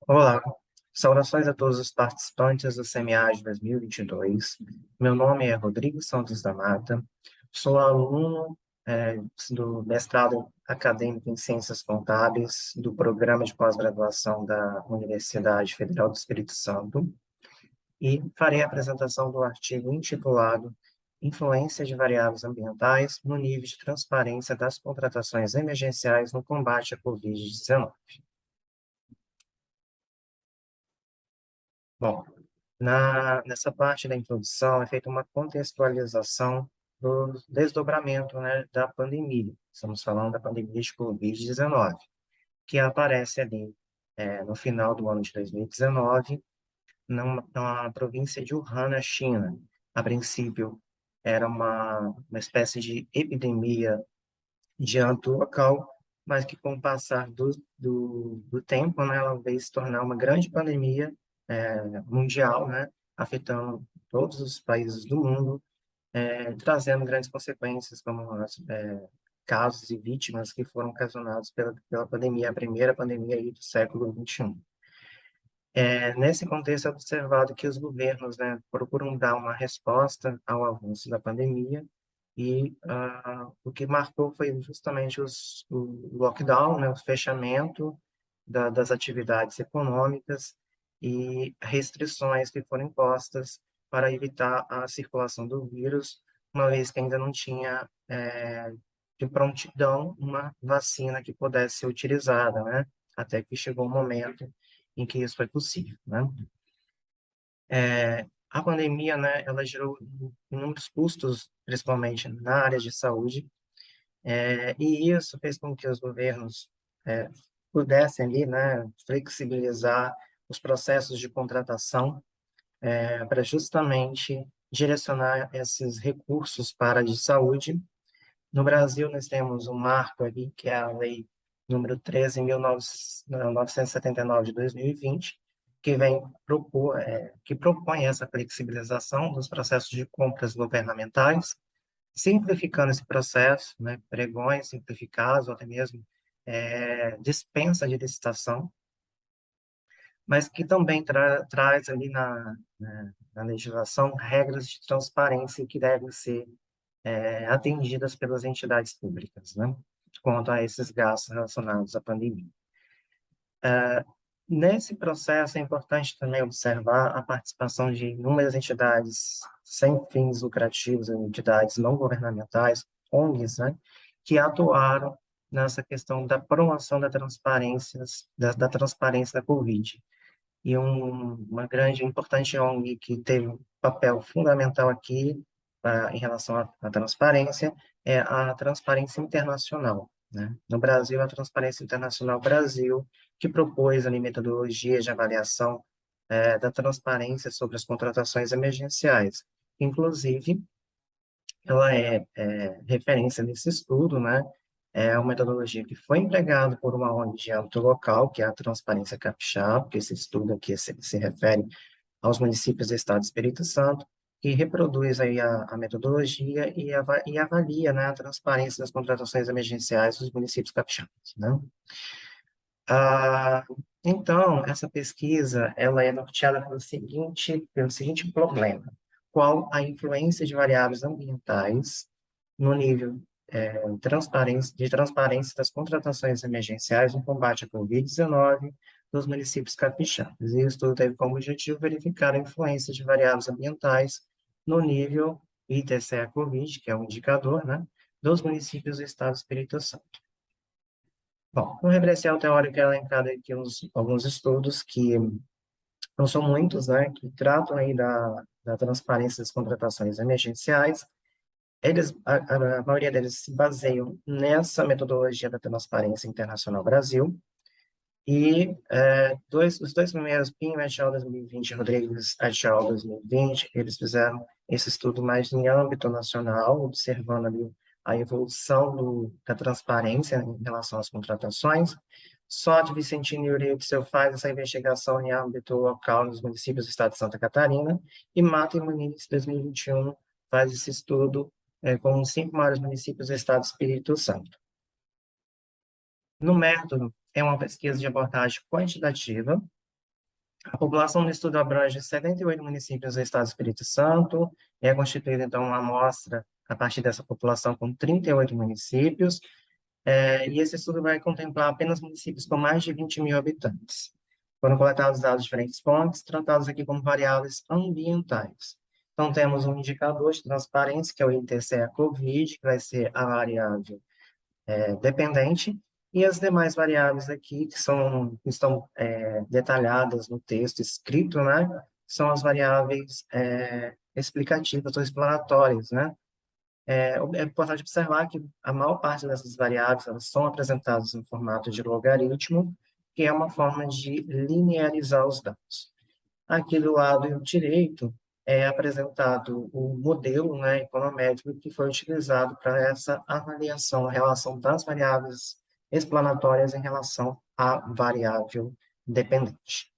Olá, saudações a todos os participantes do Semiárido 2022. Meu nome é Rodrigo Santos da Mata, sou aluno do mestrado acadêmico em Ciências Contábeis do Programa de Pós-Graduação da Universidade Federal do Espírito Santo e farei a apresentação do artigo intitulado Influência de variáveis ambientais no nível de transparência das contratações emergenciais no combate à Covid-19. Bom, nessa parte da introdução é feita uma contextualização do desdobramento, né, da pandemia. Estamos falando da pandemia de Covid-19, que aparece ali no final do ano de 2019, na província de Wuhan, na China. A princípio, era uma espécie de epidemia de âmbito local, mas que com o passar do tempo, né, ela veio se tornar uma grande pandemia mundial, né, afetando todos os países do mundo, trazendo grandes consequências, como casos e vítimas que foram ocasionados pela pandemia, a primeira pandemia aí do século XXI. Nesse contexto, é observado que os governos, né, procuram dar uma resposta ao avanço da pandemia e o que marcou foi justamente o lockdown, né, o fechamento das atividades econômicas e restrições que foram impostas para evitar a circulação do vírus, uma vez que ainda não tinha de prontidão uma vacina que pudesse ser utilizada, né, até que chegou o momento em que isso foi possível, né? A pandemia, né, ela gerou inúmeros custos, principalmente na área de saúde, e isso fez com que os governos é, pudessem ali, né, flexibilizar os processos de contratação para justamente direcionar esses recursos para a de saúde. No Brasil, nós temos um marco ali, que é a Lei número 13.979 de 2020, que vem propor, que propõe essa flexibilização dos processos de compras governamentais, simplificando esse processo, né, pregões simplificados, ou até mesmo dispensa de licitação, mas que também traz ali na legislação regras de transparência que devem ser atendidas pelas entidades públicas, né, quanto a esses gastos relacionados à pandemia. Nesse processo, é importante também observar a participação de inúmeras entidades sem fins lucrativos, entidades não governamentais, ONGs, né, que atuaram nessa questão da promoção da transparência da Covid. E uma grande, importante ONG que teve um papel fundamental aqui em relação à transparência é a Transparência Internacional, né? No Brasil, a Transparência Internacional Brasil, que propôs ali metodologias de avaliação da transparência sobre as contratações emergenciais. Inclusive, ela é referência nesse estudo, né? É uma metodologia que foi empregada por uma ONG de âmbito local, que é a Transparência Capixaba, que esse estudo aqui se refere aos municípios do Estado do Espírito Santo, e reproduz aí a metodologia e avalia, né, a transparência das contratações emergenciais dos municípios capixabas, né? Ah, então, essa pesquisa, ela é norteada pelo seguinte problema: qual a influência de variáveis ambientais no nível de transparência das contratações emergenciais no combate à Covid-19 nos municípios capixabas. E o estudo teve como objetivo verificar a influência de variáveis ambientais no nível ITCE-COVID, que é um indicador, né, dos municípios do Estado do Espírito Santo. Bom, no referencial teórico é elencado aqui alguns estudos que não são muitos, né, que tratam aí da transparência das contratações emergenciais. A maioria deles se baseiam nessa metodologia da Transparência Internacional Brasil, e os dois primeiros, Pinho et al. 2020 e Rodrigues et al. 2020, eles fizeram esse estudo mais em âmbito nacional, observando ali a evolução da transparência em relação às contratações. Só de Vicentino e Euridice faz essa investigação em âmbito local nos municípios do estado de Santa Catarina, e Mata e Muniz, 2021, faz esse estudo com os 5 maiores municípios do estado do Espírito Santo. No método, é uma pesquisa de abordagem quantitativa, A população do estudo abrange 78 municípios do estado do Espírito Santo, e é constituída, então, uma amostra a partir dessa população com 38 municípios, e esse estudo vai contemplar apenas municípios com mais de 20 mil habitantes. Foram coletados dados de diferentes fontes, tratados aqui como variáveis ambientais. Então, temos um indicador de transparência, que é o INTCE-COVID, que vai ser a variável dependente, e as demais variáveis aqui, que estão detalhadas no texto escrito, né, são as variáveis explicativas ou explanatórias, né? É importante observar que a maior parte dessas variáveis elas são apresentadas em formato de logaritmo, que é uma forma de linearizar os dados. Aqui do lado direito é apresentado o modelo, né, econométrico que foi utilizado para essa avaliação, a relação das variáveis explanatórias em relação à variável dependente.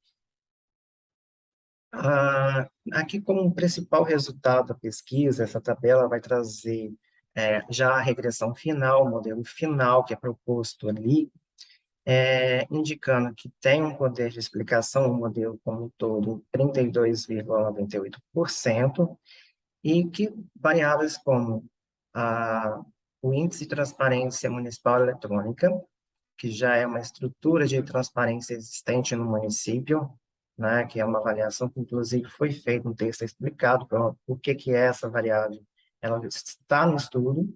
Aqui, como principal resultado da pesquisa, essa tabela vai trazer já a regressão final, o modelo final que é proposto ali, indicando que tem um poder de explicação, o modelo como um todo, 32,98%, e que variáveis como o índice de transparência municipal eletrônica, que já é uma estrutura de transparência existente no município, né, que é uma avaliação que, inclusive, foi feita um texto explicado por que é essa variável. Ela está no estudo,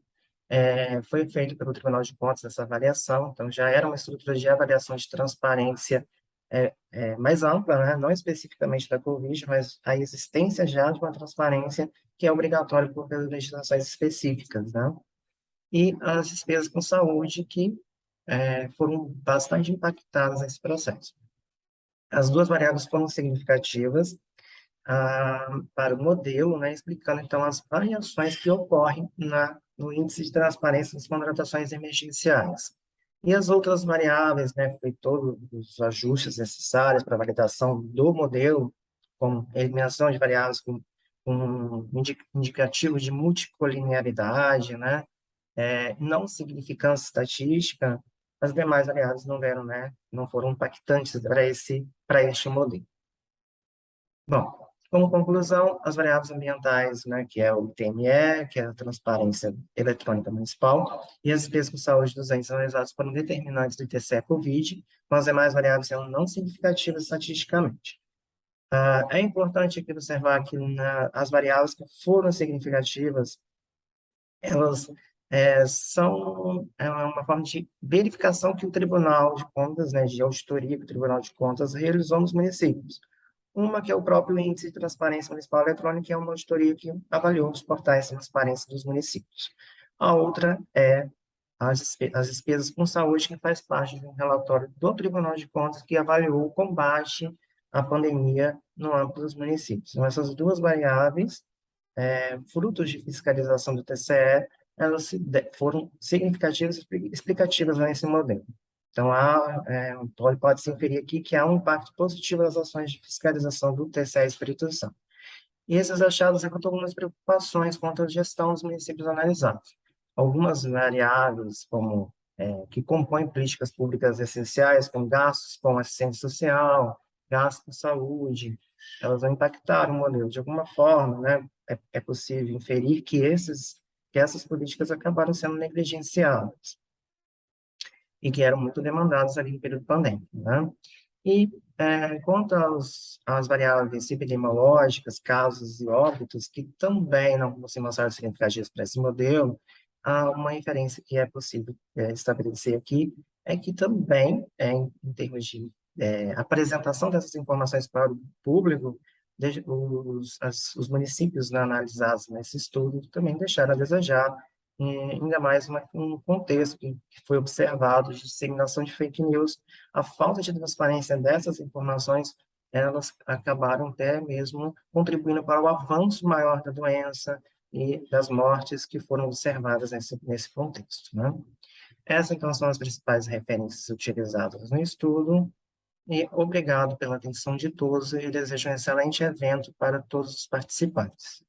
foi feito pelo Tribunal de Contas essa avaliação, então já era uma estrutura de avaliação de transparência mais ampla, né, não especificamente da Covid, mas a existência já de uma transparência que é obrigatória por legislações específicas, né? E as despesas com saúde que foram bastante impactadas nesse processo. As duas variáveis foram significativas para o modelo, né, explicando, então, as variações que ocorrem no índice de transparência das contratações emergenciais. E as outras variáveis, né, foi todos os ajustes necessários para a validação do modelo, como eliminação de variáveis com indicativo de multicolinearidade, né, não significância estatística, as demais variáveis não deram, né, não foram impactantes para este modelo. Bom, como conclusão, as variáveis ambientais, né, que é o ITME, que é a transparência eletrônica municipal, e as despesas com saúde dos entes analisados foram determinantes do ITCE-COVID, mas as demais variáveis são não significativas estatisticamente. É importante aqui observar que as variáveis que foram significativas elas são uma forma de verificação que o Tribunal de Contas, né, de auditoria que o Tribunal de Contas realizou nos municípios. Uma que é o próprio Índice de Transparência Municipal Eletrônica, que é uma auditoria que avaliou os portais de transparência dos municípios. A outra é as despesas com saúde, que faz parte de um relatório do Tribunal de Contas que avaliou o combate à pandemia no âmbito dos municípios. Então, essas duas variáveis frutos de fiscalização do TCE, elas foram significativas e explicativas nesse modelo. Então, pode-se inferir aqui que há um impacto positivo das ações de fiscalização do TCE Espírito Santo. E esses achados levantam algumas preocupações quanto à gestão dos municípios analisados. Algumas variáveis, como que compõem políticas públicas essenciais, como gastos com assistência social, gastos com saúde, elas vão impactar o modelo. De alguma forma, né, é possível inferir que essas políticas acabaram sendo negligenciadas e que eram muito demandadas ali no período pandêmico, né? E quanto às variáveis epidemiológicas, casos e óbitos, que também não se mostraram significativos para esse modelo, há uma inferência que é possível estabelecer aqui, é que também, em termos de apresentação dessas informações para o público, os municípios, né, analisados nesse estudo também deixaram a desejar, ainda mais um contexto que foi observado de disseminação de fake news, a falta de transparência dessas informações, elas acabaram até mesmo contribuindo para o avanço maior da doença e das mortes que foram observadas nesse contexto, né? Essas, então, são as principais referências utilizadas no estudo, e obrigado pela atenção de todos e desejo um excelente evento para todos os participantes.